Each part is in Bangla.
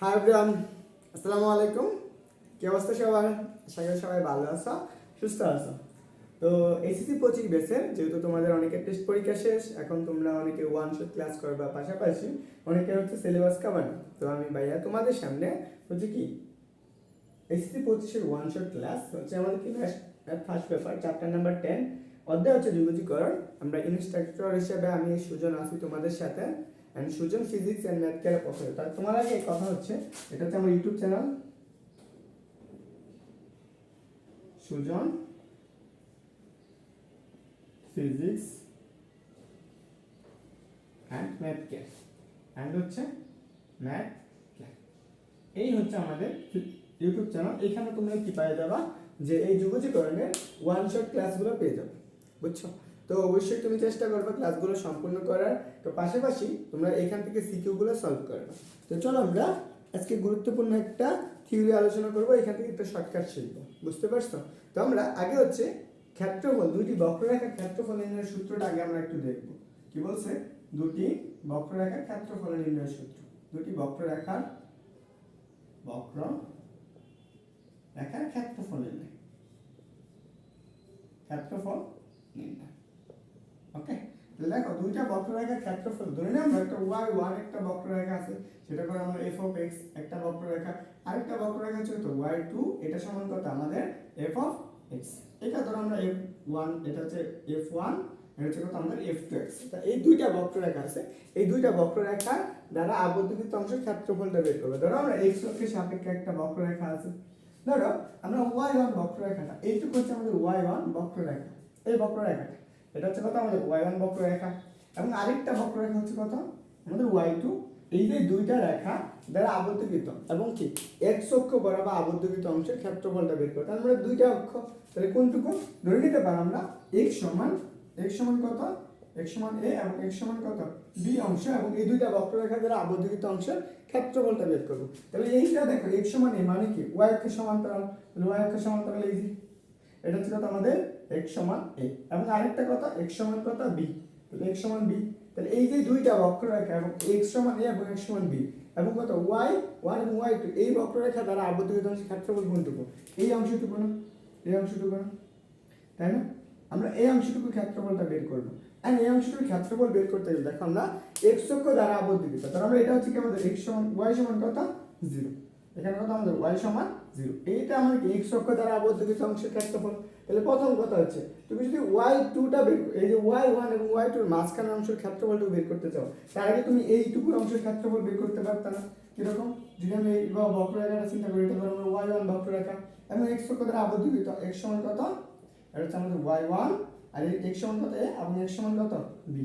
হাই এভরিওয়ান, আসসালামু আলাইকুম। কি অবস্থা সবার? আশা করি সবাই ভালো আছো, সুস্থ আছো। তো এইচএসসি 25 বেসের যেহেতু তোমাদের অনেকের টেস্ট পরীক্ষা শেষ, এখন তোমরা অনেকে ওয়ান শট ক্লাস করবা, পাশাপাশি অনেকে হচ্ছে সিলেবাস কভার। তো আমি ভাইয়া তোমাদের সামনে হচ্ছে কি এইচএসসি 25-এর ওয়ান শট ক্লাস হচ্ছে আমাদের কি ফার্স্ট পেপার চ্যাপ্টার নাম্বার 10 অধ্যায় হচ্ছে যুগজীকরণ। আমরা ইনস্ট্রাক্টর হিসেবে আমি সুজন আছি তোমাদের সাথে, and Sujan Physics and Math Care professor. তার তোমার আগে কথা হচ্ছে, এটা হচ্ছে আমার YouTube channel Sujan Physics and Math Care, and হচ্ছে ম্যাথ কেয়ার। এই হচ্ছে আমাদের ইউটিউব চ্যানেল। এখানে তোমরা কি পেয়ে যাবা, যে এই যুগজীকরণের ওয়ান শট ক্লাসগুলো পেয়ে যাবে, বুঝছো? তো অবশ্যই তুমি চেষ্টা করবে ক্লাসগুলো সম্পূর্ণ করার। তো পাশাপাশি তোমরা এখান থেকে সিকিউগুলো সলভ করবে। তো চলো আমরা আজকে গুরুত্বপূর্ণ একটা থিওরি আলোচনা করবো, এখান থেকে একটা শর্টকাট শিখবো, বুঝতে পারছো? তো আমরা আগে হচ্ছে ক্ষেত্রফল, দুইটি বক্ররেখার ক্ষেত্রফল নির্ণয়ের সূত্রটা আগে আমরা একটু দেখবো। কি বলছে? দুটি বক্ররেখার ক্ষেত্রফল নির্ণয়ের সূত্র। দুটি বক্ররেখার ক্ষেত্রফল নির্ণয়, ক্ষেত্রফল নির্ণয়। ওকে, তাহলে দেখো দুইটা বক্ররেখার ক্ষেত্রফল ধরে নিই আমরা, একটা y1 একটা বক্ররেখা আছে, সেটা করে আমরা f of x একটা বক্ররেখা, আরেকটা বক্ররেখা ছিল তো y2, এটা সমান কত আমাদের f of x। এটা ধরো আমরা f1, এটা হচ্ছে f1, এটা হচ্ছে কত আমাদের f2x। তা এই দুইটা বক্ররেখা আছে, এই দুইটা বক্ররেখার দ্বারা আবদ্ধকৃত অংশের ক্ষেত্রফলটা বের করবে। ধরো আমরা x অক্ষের সাপেক্ষে একটা বক্ররেখা আছে, ধরো আমরা y1 বক্ররেখাটা, এইটুকু হচ্ছে আমাদের y1 বক্ররেখা, এই বক্ররেখাটা এটা হচ্ছে কত আমাদের y1 বক্ররেখা, এবং আরেকটা বক্ররেখা হচ্ছে কত আমাদের y2। এই যে দুইটা রেখা দ্বারা আবদ্ধকৃত এবং কি x অক্ষ বরাবর আবদ্ধকৃত অংশের ক্ষেত্রফলটা বের করতে, তার মানে দুইটা অক্ষ, তাহলে কোনটুকু ধরে নিতে পারি আমরা x সমান কত, x সমান a এবং x সমান কত b অংশ, এবং এই দুইটা বক্ররেখা দ্বারা আবদ্ধকৃত অংশের ক্ষেত্রফলটা বের করব। তাহলে এইটা দেখো x সমান a মানে কি y অক্ষের সমান্তরাল, তাহলে y অক্ষের সমান্তরাল এই যে এটা হচ্ছে কত আমাদের x সমান a, এবং আরেকটা কত x সমান কত b, তাহলে x সমান b। তাহলে এই যে দুইটা বক্ররেখা এবং x সমান a এবং x সমান b, এবং কত y1 এবং y2, এই বক্ররেখা দ্বারা আবদ্ধকৃত অংশের ক্ষেত্রফল কোনটুকু? এই অংশটুকু না, এই অংশটুকু না, তাই না? আমরা এই অংশটুকুর ক্ষেত্রফলটা বের করব, এন্ড এই অংশটুকুর ক্ষেত্রফল বের করতে গেলে দেখো আমরা x অক্ষ দ্বারা আবদ্ধকৃত, তাহলে আমরা এটা হচ্ছে কি আমাদের x সমান y সমান কত 0, এখানে কত আমাদের y সমান 0, এইটা আমাদের কি x অক্ষ দ্বারা আবদ্ধকৃত অংশের ক্ষেত্রফল। তাহলে প্রথম কথা হচ্ছে তুমি যদি y2 টা বের, এই যে y1 এবং y2 এর মাঝখানের অংশের ক্ষেত্রফলটা বের করতে চাও, তার আগে তুমি এইটুকুর অংশের ক্ষেত্রফল বের করতে পারতা না? কিরকম? যদি আমি এই বক্ররেখাটা চিন্তা করি, এটা ধরো আমরা y1 বক্ররেখা এবং x অক্ষ দ্বারা আবদ্ধকৃত, x সমান কত, এটা হচ্ছে আমাদের y1, আর এই x সমান কত a এবং x সমান কত b।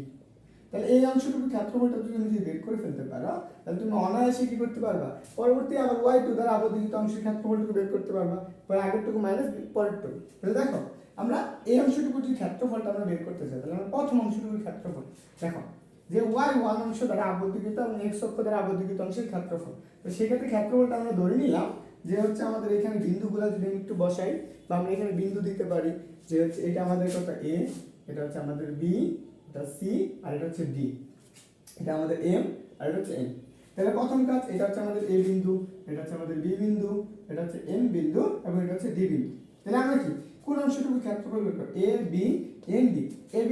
তাহলে এই অংশটুকু ক্ষেত্রফলটা যদি তুমি বের করে ফেলতে পারো, তাহলে তুমি অনায়াসে কি করতে পারবা, পরবর্তী আবার y2 দ্বারা আবদ্ধকৃত অংশের ক্ষেত্রফলটুকু বের করতে পারবা, পরে আগেরটুকু মাইনাস পরেরটুকু। তাহলে দেখো আমরা এই অংশটুকু যদি ক্ষেত্রফলটা আমরা বের করতে চাই, তাহলে আমরা প্রথম অংশটুকুর ক্ষেত্রফল দেখো, যে y1 অংশ দ্বারা আবদ্ধকৃত এবং x অক্ষ দ্বারা আবদ্ধকৃত অংশের ক্ষেত্রফল। তো সেক্ষেত্রে ক্ষেত্রফলটা আমরা ধরে নিলাম যে হচ্ছে আমাদের এখানে বিন্দুগুলো যদি আমি একটু বসাই, বা আমরা এখানে বিন্দু দিতে পারি, যে হচ্ছে এটা আমাদের কত a, এটা হচ্ছে আমাদের b, এটা c, আর এটা হচ্ছে d, এটা আমাদের m, আর এটা হচ্ছে n। তাহলে প্রথম কাজ, এটা হচ্ছে আমাদের a বিন্দু, এটা হচ্ছে আমাদের b বিন্দু, এটা হচ্ছে n বিন্দু, এবং এটা হচ্ছে d বিন্দু। তাহলে আমরা কি কোন অংশটুকু ক্ষেত্রফল বের করব? a b n d, a b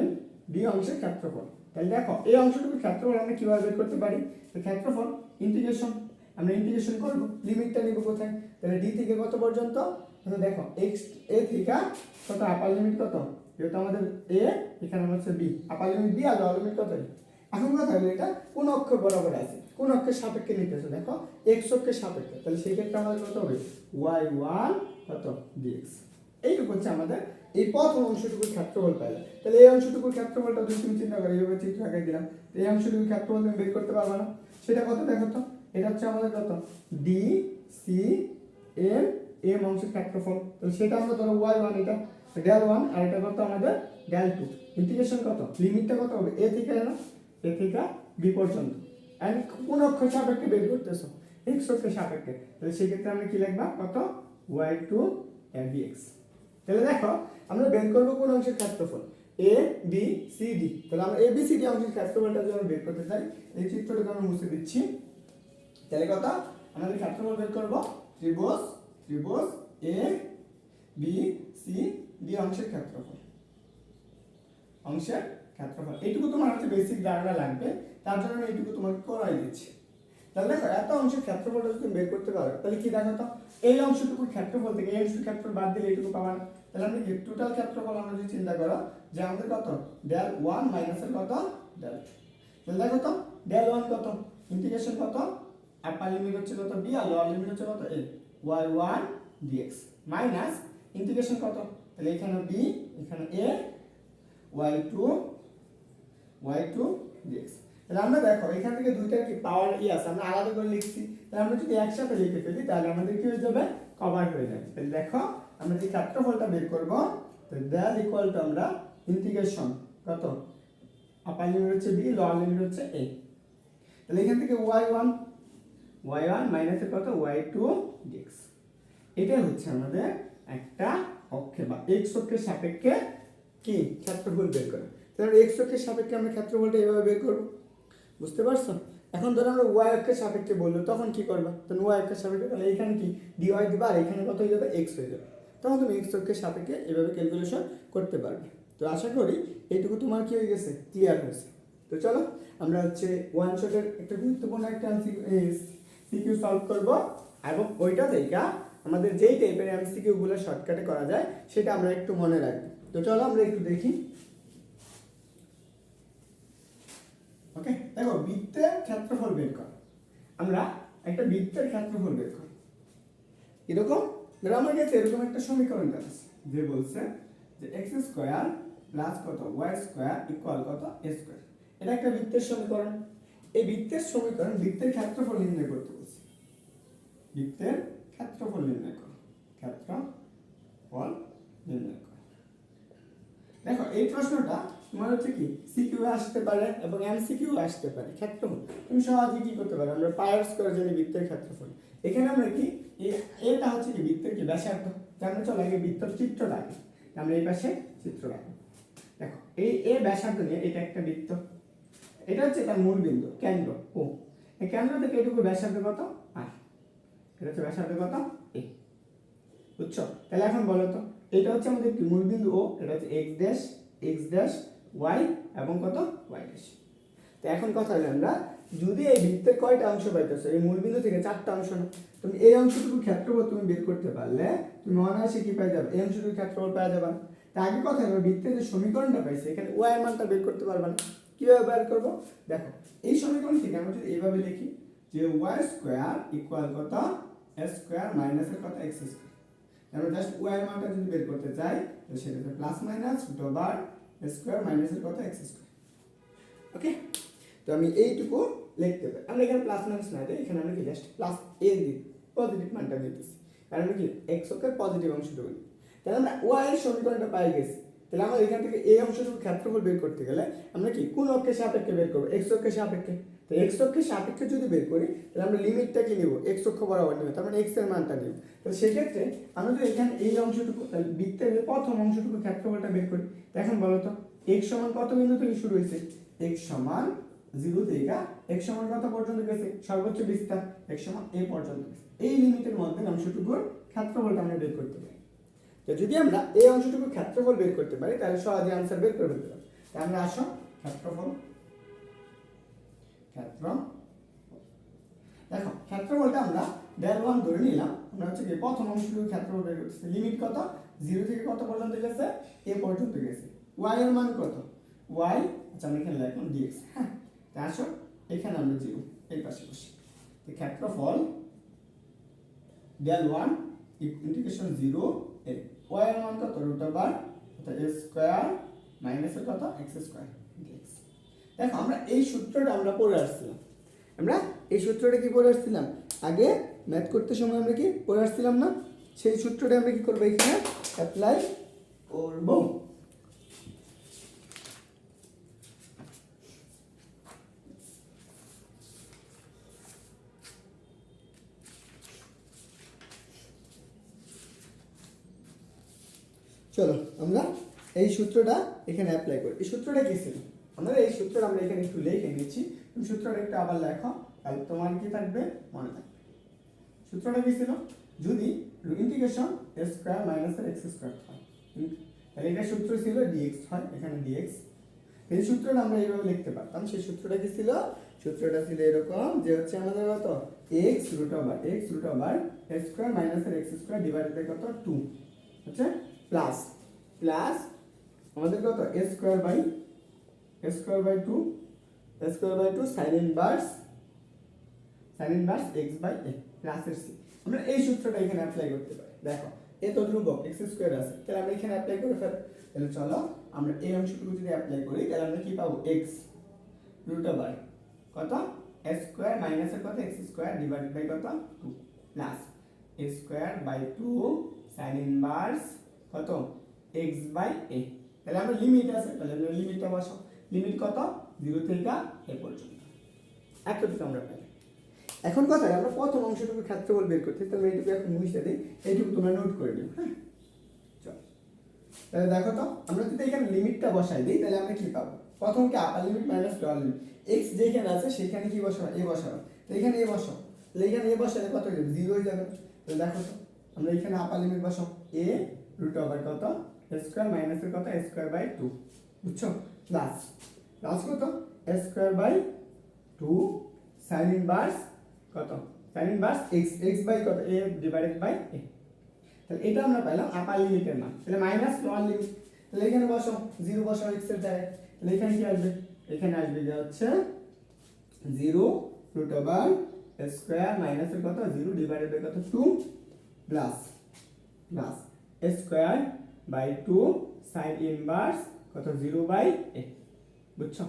n d অংশের ক্ষেত্রফল। তাহলে দেখো এই অংশটুকুর ক্ষেত্রফল আমরা কিভাবে বের করতে পারি? তো ক্ষেত্রফল ইন্টিগ্রেশন, আমরা ইন্টিগ্রেশন করব, লিমিটটা নিব কোথায়? তাহলে d থেকে কত পর্যন্ত? তাহলে দেখো x a থেকে কত, আপার লিমিট কত, যেহেতু আমাদের a, এখানে হচ্ছে b, আপার লিমিট b আর লোয়ার লিমিট কত। এখন কথা হলো এটা কোন অক্ষ বরাবর আছে, কোন অক্ষের সাপেক্ষে নিতেছে, দেখো x অক্ষের সাপেক্ষে, তাহলে সেই ক্ষেত্রে আমাদের কত হবে y1 কত dx। এইটুকু হচ্ছে আমাদের এই প্রথম অংশটুকুর ক্ষেত্রফল পাইলে। তাহলে এই অংশটুকুর ক্ষেত্রফলটা যদি তুমি চিন্তা করো, এইভাবে চিত্র আঁকাই দিলাম, তো এই অংশটুকুর ক্ষেত্রফল তুমি বের করতে পারবে না, সেটা কত দেখো তো, এটা হচ্ছে আমাদের কত d c m m অংশের ক্ষেত্রফল। তাহলে সেটা আমরা ধরো y1, এটা del1, আর এটা কত আমাদের del2, ইন্টিগ্রেশন কত, লিমিটটা কত হবে a থেকে না, a থেকে b পর্যন্ত, এন্ড কোন অক্ষের সাপেক্ষে বের করতেছো, x অক্ষের সাপেক্ষে, তাহলে সেই ক্ষেত্রে আমরা কি লিখবা, কত y2 dx। তাহলে দেখো আমরা বের করব কোন অংশের ক্ষেত্রফল, এ বি সি ডি। তাহলে আমরা এ বি সি ডি অংশের ক্ষেত্রফলটা যখন বের করতে চাই, এই চিত্রটাকে আমরা মুছে দিচ্ছি। তাহলে কথা আমাদের ক্ষেত্রফল বের করব ত্রিভুজ এ বি সি ডি অংশের ক্ষেত্রফল। এইটুকু তোমার হচ্ছে বেসিক ধারণা লাগবে, তার জন্য আমি এইটুকু তোমাকে করাই দিচ্ছি। তাহলে দেখো এত অংশের ক্ষেত্রফলটা যদি তুমি বের করতে পারো, তাহলে কি দেখো তো, এই অংশটুকুর ক্ষেত্রফল থেকে এই অংশের ক্ষেত্রফল বাদ দিলে এইটুকু পাবা না। তাহলে আমরা কি টোটাল ক্ষেত্রফল আমরা যদি চিন্তা করো যে আমাদের কত ডেল 1 মাইনাসের কত ডেল 2। তাহলে দেখো তো ডেল 1 কত, ইন্টিগ্রেশন কত, আপার লিমিট হচ্ছে কত b আর লোয়ার লিমিট হচ্ছে কত a, y1 dx minus integration কত, তাহলে এখানে b এখানে a y2 dx। তাহলে আমরা দেখো এখান থেকে দুইটার কি পাওয়ার আছে, আমরা আলাদা করে লিখছি। তাহলে আমরা যদি একসাথে লিখে ফেলি তাহলে আমাদের কি হয়ে যাবে, কভার হয়ে যাবে। তাহলে দেখো আমরা যে ক্ষেত্রফলটা বের করব, তাহলে দ্যাট ইকুয়াল টু আমরা ইন্টিগ্রেশন কত, আপার লিমিট হচ্ছে b লোয়ার লিমিট হচ্ছে a। তাহলে এখান থেকে y1 মাইনাসের কত y2 dx। এটা হচ্ছে আমাদের একটা অক্ষে বা x অক্ষের সাপেক্ষে কি ক্ষেত্রফল বের করা। তাহলে x অক্ষের সাপেক্ষে আমরা ক্ষেত্রফলটা এভাবে বের করব, বুঝতে পারছো? এখন ধরো আমরা y অক্ষের সাপেক্ষে বললো তখন কি করবা, তখন y অক্ষের সাপেক্ষে তাহলে এখানে কি dy দিবা আর এখানে কত হয়ে যাবে x হয়ে যাবে। তখন তুমি x অক্ষের সাপেক্ষে এভাবে ক্যালকুলেশন করতে পারবে। তো আশা করি এইটুকু তোমার কি হয়ে গেছে, ক্লিয়ার হয়েছে। তো চলো আমরা হচ্ছে ওয়ান শটের একটা গুরুত্বপূর্ণ একটা সিকিউ সলভ করব, এবং ওইটা থেকে আমাদের যেই টাইপের এমসিকিউ গুলো শর্টকাটে করা যায় সেটা আমরা একটু মনে রাখবো। তো চলো আমরা একটু দেখি। ওকে, দেখো বৃত্তের ক্ষেত্রফল বের কর। আমরা একটা বৃত্তের ক্ষেত্রফল বের করি এরকম, ধরো আমার কাছে এরকম একটা সমীকরণ আছে যে বলছে যে x স্কয়ার প্লাস কত y স্কয়ার ইকুয়াল কত a স্কয়ার। এটা একটা বৃত্তের সমীকরণ। এই বৃত্তের সমীকরণ বৃত্তের ক্ষেত্রফল নির্ণয় করতে বলছে। বৃত্তের ক্ষেত্রফল নির্ণয় করো, ক্ষেত্রফল নির্ণয় করো। দেখো এই প্রশ্নটা তোমার হচ্ছে কি সিকিউ আসতে পারে এবং এমসিকিউ আসতে পারে। ক্ষেত্রফল তুমি সহজে কি করতে পারো, আমরা পাই আর স্কয়ার জানি বৃত্তের ক্ষেত্রফল। এখানে আমরা কি এটা হচ্ছে কি বৃত্তের কি ব্যাসার্ধ, আমরা চলো আগে বৃত্তের চিত্রটা আঁকি। আমরা এই পাশে চিত্র রাখবো। দেখো এই ব্যাসার্ধ নিয়ে এটা একটা বৃত্ত, এটা হচ্ছে তার মূল বিন্দু কেন্দ্র ও, এই কেন্দ্র থেকে এটুকু ব্যাসার্ধ কত আর, এটা হচ্ছে ব্যাসার্ধ কত a, বুঝছো? তাহলে এখন বলো তো এটা হচ্ছে আমাদের কি মূল বিন্দু ও, এটা হচ্ছে x ড্যাশ y এবং কত y ড্যাশ। তো এখন কথা হলো আমরা যদি এই বৃত্তের কয়টা অংশ পাইতেছো, এই মূল বিন্দু থেকে 4টা অংশ না, তুমি এই অংশটুকু ক্ষেত্রফল তুমি বের করতে পারলে তুমি অনায়াসে কি পাই যাবে, এই অংশটুকু ক্ষেত্রফল পাওয়া যাবে। তা আগে কথা হলো বৃত্তের যে সমীকরণটা পাইছে এখানে y এর মানটা বের করতে পারবে না। কিভাবে বের করব, দেখো এই সমীকরণ থেকে আমরা যদি এইভাবে লিখি যে y স্কয়ার ইকুয়াল কত a স্কয়ার মাইনাস এর কত x স্কয়ার। আমরা জাস্ট y এর মানটা যদি বের করতে চাই তো সেটা হবে plus minus root over a square minus এর কত x স্কয়ার। ওকে, তো আমি এইটুকু লিখতে পারি। আমরা এখানে প্লাস মাইনাস না দিই, এখানে আমরা কি জাস্ট প্লাস a দিই, পজিটিভ মানটা দিতেছি, কারণ কি x অক্ষের পজিটিভ অংশটুকু। তাহলে আমরা y এর সমীকরণটা পাই গেছি। তাহলে আমরা এখান থেকে এই অংশটুকু ক্ষেত্রফল বের করতে গেলে আমরা কি কোন অক্ষের সাপেক্ষে বের করব, x অক্ষের সাপেক্ষে। তো x অক্ষের সাপেক্ষে যদি বের করি তাহলে আমরা লিমিটটা কি নিব, x অক্ষ বরাবর নিব, তার মানে x এর মানটা নিব। তো সেই ক্ষেত্রে আমরা যদি এখানে এই অংশটুকু বৃত্তের প্রথম অংশটুকু ক্ষেত্রফলটা বের করি, এখন বলো তো x সমান কত বিন্দু থেকে শুরু হয়েছে, x সমান 0 থেকে x সমান কত পর্যন্ত গেছে, সর্বোচ্চ বিস্তার x সমান a পর্যন্ত। এই লিমিটের মধ্যে অংশটুকুর ক্ষেত্রফলটা আমরা বের করতে পারি। তো যদি আমরা এই অংশটুকুর ক্ষেত্রফল বের করতে পারি তাহলে সহজে आंसर বের করে ফেলতে পারি। তাহলে আমরা আসো ক্ষেত্রফল, দেখো ক্ষেত্রফলটা আমরা del1 ধরে নিলাম। আমরা হচ্ছে কি প্রথম অংশটুকুর ক্ষেত্রফল বের করতেছি। লিমিট কত, 0 থেকে কত পর্যন্ত গেছে, a পর্যন্ত গেছে। y এর মান কত, y আচ্ছা আমরা এখানে লিখলাম dx। হ্যাঁ, তাহলে আসো এখানে আমরা 0 এই পাশে বসি। তো ক্ষেত্রফল del1 ইন্টিগ্রেশন 0 a, y এর মান কত রুট ওভার অর্থাৎ a স্কয়ার মাইনাস এর কত x স্কয়ার dx। দেখো আমরা এই সূত্রটা আমরা পড়ে আসছিলাম। আমরা এই সূত্রটা কি পড়ে আসছিলাম, আগে ম্যাথ করতে সময় আমরা কি পড়ে আসছিলাম না, সেই সূত্রটা আমরা কি করব এখানে অ্যাপ্লাই করব। চলো আমরা এই সূত্রটা এখানে অ্যাপ্লাই করি। এই সূত্রটা কি ছিল? আমরা এই সূত্রটা আমরা এখানে একটু লিখে নিচ্ছি। তুমি সূত্রটা একটু আবার লেখো, তাহলে তোমার কি থাকবে, মনে থাকবে। সূত্রটা কি ছিল? যদি ইন্টিগ্রেশন এ স্কয়ার মাইনাস এক্স স্কয়ার হয়, তাহলে এটা সূত্র ছিল dx হয়, এখানে dx। এই সূত্রটা আমরা এইভাবে লিখতে পারতাম। সেই সূত্রটা কি ছিল? সূত্রটা ছিল এরকম যে হচ্ছে আমাদের কত, x root over a square minus x square divided by কত 2 হচ্ছে প্লাস প্লাস আমাদের কত a square by 2 sin inverse x by a plus এর c। আমরা এই সূত্রটা এখানে অ্যাপ্লাই করতে পারি। দেখো এ তো ধ্রুবক x স্কয়ার আছে, তাহলে আমরা এখানে অ্যাপ্লাই করে ফেল। তাহলে চলো আমরা এই অংশটুকু যদি অ্যাপ্লাই করি, তাহলে আমরা কি পাবো, x রুট ওভার কত a স্কয়ার মাইনাস এর কত x স্কয়ার ডিভাইডেড বাই কত 2 plus a square by 2 sin inverse কত x বাই a। তাহলে আমরা লিমিট আছে, তাহলে আমরা লিমিটটা বসাও। লিমিট কত, 0 থেকে a পর্যন্ত। এতটুকু আমরা পাই। এখন কথা আমরা প্রথম অংশটুকু ক্ষেত্রফল বের করতে, তাহলে এইটুকু এখন মুছে দিই, এইটুকু তোমরা নোট করে দিও। হ্যাঁ চল, তাহলে দেখো তো আমরা যদি এখানে লিমিটটা বসাই দিই, তাহলে আমরা কি পাবো? প্রথম কি আপার limit minus lower limit, x যেখানে আছে সেখানে কি বসাবো, a বসাবো। তো এখানে a বসাও, তাহলে এখানে a বসালে কত হয়ে যাবে, 0 হয়ে যাবে। তাহলে দেখো তো আমরা এখানে আপার লিমিট বসাও, a রুট ওভার কত a স্কয়ার মাইনাস এর কত a স্কয়ার বাই 2, বুঝছো, প্লাস কত a square by 2 sin inverse কত sin ইনভার্স x বাই কত a ডিভাইডেড বাই a। তাহলে এটা আমরা পেলাম আপার লিমিটের মান। তাহলে মাইনাস লোয়ার লিমিট, তাহলে এখানে বসাও 0 বসাও x এর জায়গায়। তাহলে এখানে কি আসবে, এখানে আসবে যে হচ্ছে 0 root over a square minus এর কত 0 ডিভাইডেড বাই কত 2 plus a square by 2 sin inverse কত 0 বাই a, বুঝছো।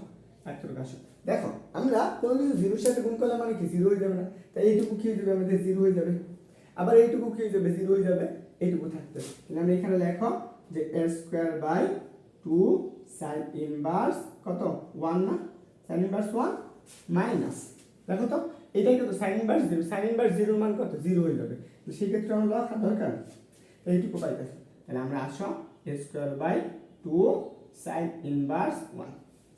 এতটুকু আসো। দেখো আমরা কোনো কিছু 0 এর সাথে গুণ করলে মানে কি 0 হয়ে যাবে না, তাই এইটুকু কি হয়ে যাবে, আমাদের 0 হয়ে যাবে। আবার এইটুকু কি হয়ে যাবে, 0 হয়ে যাবে, এইটুকু থাকবে। তাহলে আমরা এখানে লেখো যে a square by 2 sin inverse কত 1 না, sin ইনভার্স 1 মাইনাস, দেখো তো এটাই কত sin ইনভার্স 0, sin ইনভার্স 0 এর মান কত 0 হয়ে যাবে। তো সেই ক্ষেত্রে আমরা লেখা দরকার, এইটুকু পাইতেছি। তাহলে আমরা আসো a square by 2 sin inverse 1,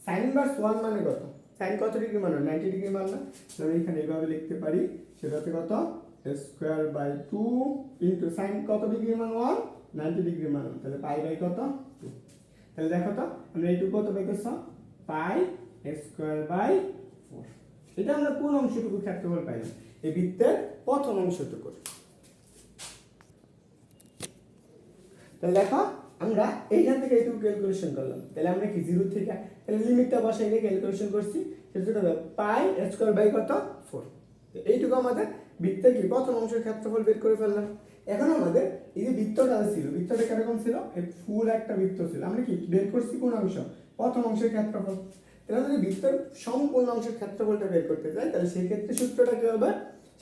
sin inverse 1 মানে কত, sin কত ডিগ্রি মান, 90 ডিগ্রি মান না। তাহলে এখানে এইভাবে লিখতে পারি, সেটা হচ্ছে কত a square by 2 into sin কত ডিগ্রি মান 1, 90 ডিগ্রি মান 1, তাহলে পাই বাই কত 2। তাহলে দেখো তো আমরা এইটুকু কত পাইতেছ, পাই a স্কয়ার বাই 4। এটা আমরা কোন অংশটুকু ক্ষেত্রফল পাইলাম, এই বৃত্তের প্রথম অংশটুকু। তাহলে দেখো আমরা এইখান থেকে এইটুকু ক্যালকুলেশন করলাম। তাহলে আমরা কি 0 থেকে, তাহলে লিমিটটা বসাই দিয়ে ক্যালকুলেশন করছি, সেটা হবে পাই a স্কয়ার বাই কত 4। তো এইটুকু আমাদের বৃত্তের কি প্রথম অংশের ক্ষেত্রফল বের করে ফেললাম। এখন আমাদের এই যে বৃত্তটা ছিল, বৃত্তটা কিরকম ছিল, এই ফুল একটা বৃত্ত ছিল, আমরা কি বের করছি কোন অংশ, প্রথম অংশের ক্ষেত্রফল। তাহলে যদি বৃত্তের সম্পূর্ণ অংশের ক্ষেত্রফলটা বের করতে চাই, তাহলে সেই ক্ষেত্রে সূত্রটা কি হবে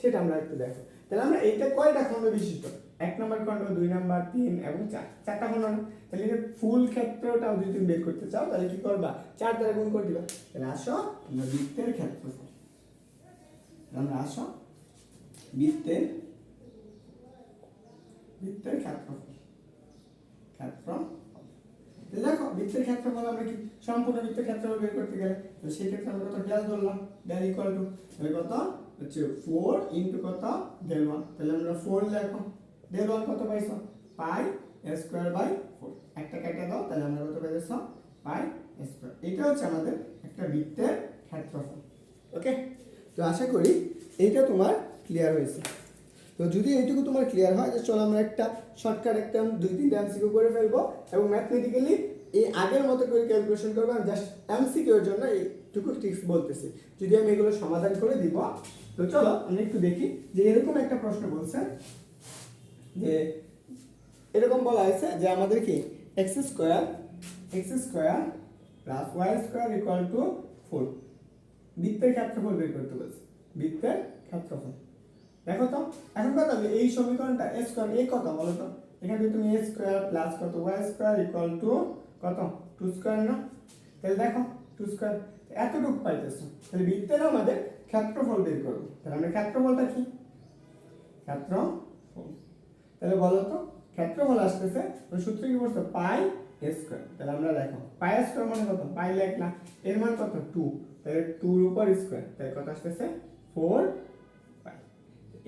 সেটা আমরা একটু দেখো। তাহলে আমরা এইটা কয়টা খণ্ড বিশিষ্ট, 1 নম্বর খণ্ড, 2 নম্বর, 3 এবং 4, 4টা খণ্ড। তাহলে এই ফুল ক্ষেত্রটাও যদি তুমি বের করতে চাও, তাহলে কি করবা, 4 দ্বারা গুণ করে দিবা। তাহলে আসো আমরা বৃত্তের ক্ষেত্রফল, আমরা আসো বৃত্তের ক্ষেত্রফল। দেখো বৃত্তের ক্ষেত্রফল আমরা কি সম্পূর্ণ বৃত্তের ক্ষেত্রফল বের করতে গেলে, তো সেই ক্ষেত্রে আমরা কত ডেল ধরলাম, ডেল ইকুয়াল টু তাহলে কত হচ্ছে 4 ইনটু কত ডেল 1। তাহলে আমরা 4 লেখো, ডেল 1 কত পাইছো, পাই a স্কয়ার বাই 4। একটা কেটে দাও, তাহলে আমরা কত পাইছো, পাই a স্কয়ার। এটা হচ্ছে আমাদের একটা বৃত্তের ক্ষেত্রফল। ওকে, তো আশা করি এইটা তোমার ক্লিয়ার হয়েছে। তো যদি এইটুকু তোমার ক্লিয়ার হয়, যে চলো আমরা একটা শর্টকাট একটা 2-3টা এমসিকিউ করে ফেলবো এবং ম্যাথমেটিক্যালি এই আগের মতো করে ক্যালকুলেশন করবো। আমি জাস্ট এমসিকিউ এর জন্য এইটুকু টিপস বলতেছি, যদি আমি এগুলো সমাধান করে দিব। তো চলো আমরা একটু দেখি যে এরকম একটা প্রশ্ন বলছে, যে এরকম বলা হয়েছে যে আমাদের কি x square plus y square equal to 4 বৃত্তের ক্ষেত্রফল বের করতে বলছে, বৃত্তের ক্ষেত্রফল। দেখো তো এখন কথা হলো এই সমীকরণটা a স্কয়ার a কত বলো তো, এখানে যদি তুমি a স্কয়ার প্লাস কত y স্কয়ার ইকুয়াল টু কত 2 স্কয়ার না, তাহলে দেখো 2 স্কয়ার এতটুকু পাইতেছো। তাহলে বৃত্তের আমাদের ক্ষেত্রফল বের করব। তাহলে আমরা ক্ষেত্রফলটা কি, ক্ষেত্রফল, তাহলে বলো তো ক্ষেত্রফল আসতেছে ওই সূত্র কি বলছো, পাই স্কোয়ার। তাহলে আমরা দেখো পাই স্কোয়ার মানে কত, পাই লিখলাম, এর মান কত 2, তাহলে 2 এর উপর স্কোয়ার, তাহলে কত আসতেছে 4 পাই।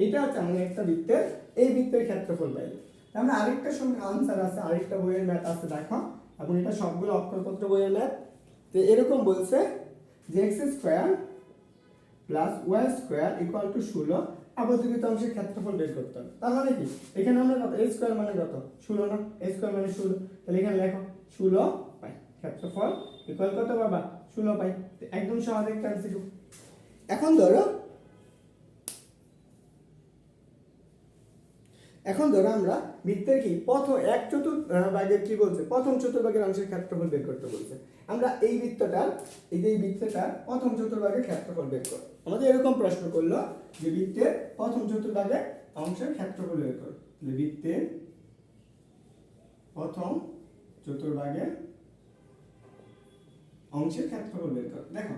এটা হচ্ছে আমাদের একটা বৃত্তের, এই বৃত্তের ক্ষেত্রফল পাইলে। আমরা আরেকটা সঙ্গে আনসার আছে, আরেকটা বইয়ের ম্যাথ আছে দেখো, এবং এটা সবগুলো অক্ষরপত্র বইয়ের ম্যাথ। তো এরকম বলছে যে x square plus y square equal to 16 আবর্তিত অংশের ক্ষেত্রফল বের করতে হবে। তার মানে কি, এখানে আমরা কত, এ স্কোয়ার মানে কত 16 না, এ স্কোয়ার মানে 16, তাহলে এখানে লেখো 16 পাই, ক্ষেত্রফল ইকুয়াল কত বাবা 16 পাই। একদম সহজ একটা এমসিকিউ। এখন ধরো আমরা বৃত্তের কি প্রথম 1/4 কি বলছে, প্রথম চতুর্ভাগের অংশের ক্ষেত্রফল বের করতে বলছে। আমরা এই বৃত্তটার, এই যে বৃত্তটার প্রথম চতুর্ভাগের ক্ষেত্রফল বের করব। আমাদের এরকম প্রশ্ন করলো যে বৃত্তের প্রথম চতুর্ভাগের অংশের ক্ষেত্রফল বের করো, তাহলে বৃত্তের প্রথম চতুর্ভাগের অংশের ক্ষেত্রফল বের করো। দেখো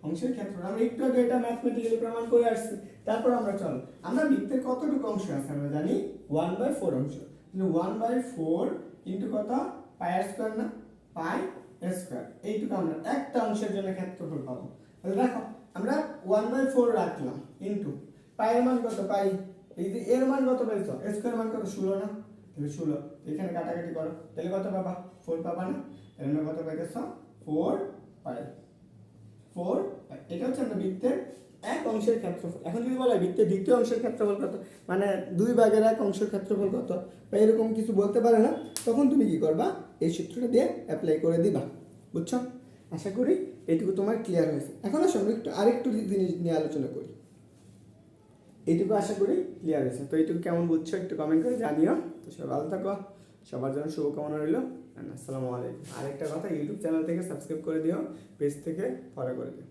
অংশের ক্ষেত্রফল আমরা একটু আগে এটা ম্যাথমেটিক্যালি প্রমাণ করে আসছি। তারপর আমরা চলো, আমরা বৃত্তের কতটুকু অংশ আছে আমরা জানি 1/4 অংশ, তাহলে 1/4 ইনটু কত, পাই আর স্কয়ার না, পাই স্কয়ার, এইটুকু আমরা একটা অংশের জন্য ক্ষেত্রফল পাবো। তাহলে দেখো আমরা 1/4 রাখলাম ইনটু পাই এর মান কত, পাই এই যে এর মান কত পেয়েছো, স্কয়ার মান কত 16 না, তাহলে 16, এখানে কাটাকাটি করো, তাহলে কত পাবা 4 পাবা না, তাহলে আমরা কত পাইতেছো 4 পাই, 4 পাই। এটা হচ্ছে আমরা বৃত্তের এক অংশের ক্ষেত্রফল। এখন যদি বলা হয় বৃত্তের দ্বিতীয় অংশের ক্ষেত্রফল কত, মানে 2/1 অংশের ক্ষেত্রফল কত, বা এরকম কিছু বলতে পারে না, তখন তুমি কি করবা, এই সূত্রটা দিয়ে অ্যাপ্লাই করে দিবা। বুঝছো? আশা করি এইটুকু তোমার ক্লিয়ার হয়েছে। এখন আসো আমরা আরেকটু জিনিস নিয়ে আলোচনা করি। এইটুকু আশা করি ক্লিয়ার হয়েছে। তো এইটুকু কেমন বুঝছো একটু কমেন্ট করে জানিও। তো সবাই ভালো থাকো, সবার জন্য শুভকামনা রইল। আসসালামু আলাইকুম। আরেকটা কথা, ইউটিউব চ্যানেল থেকে সাবস্ক্রাইব করে দিও, পেজ থেকে ফলো করে দিও।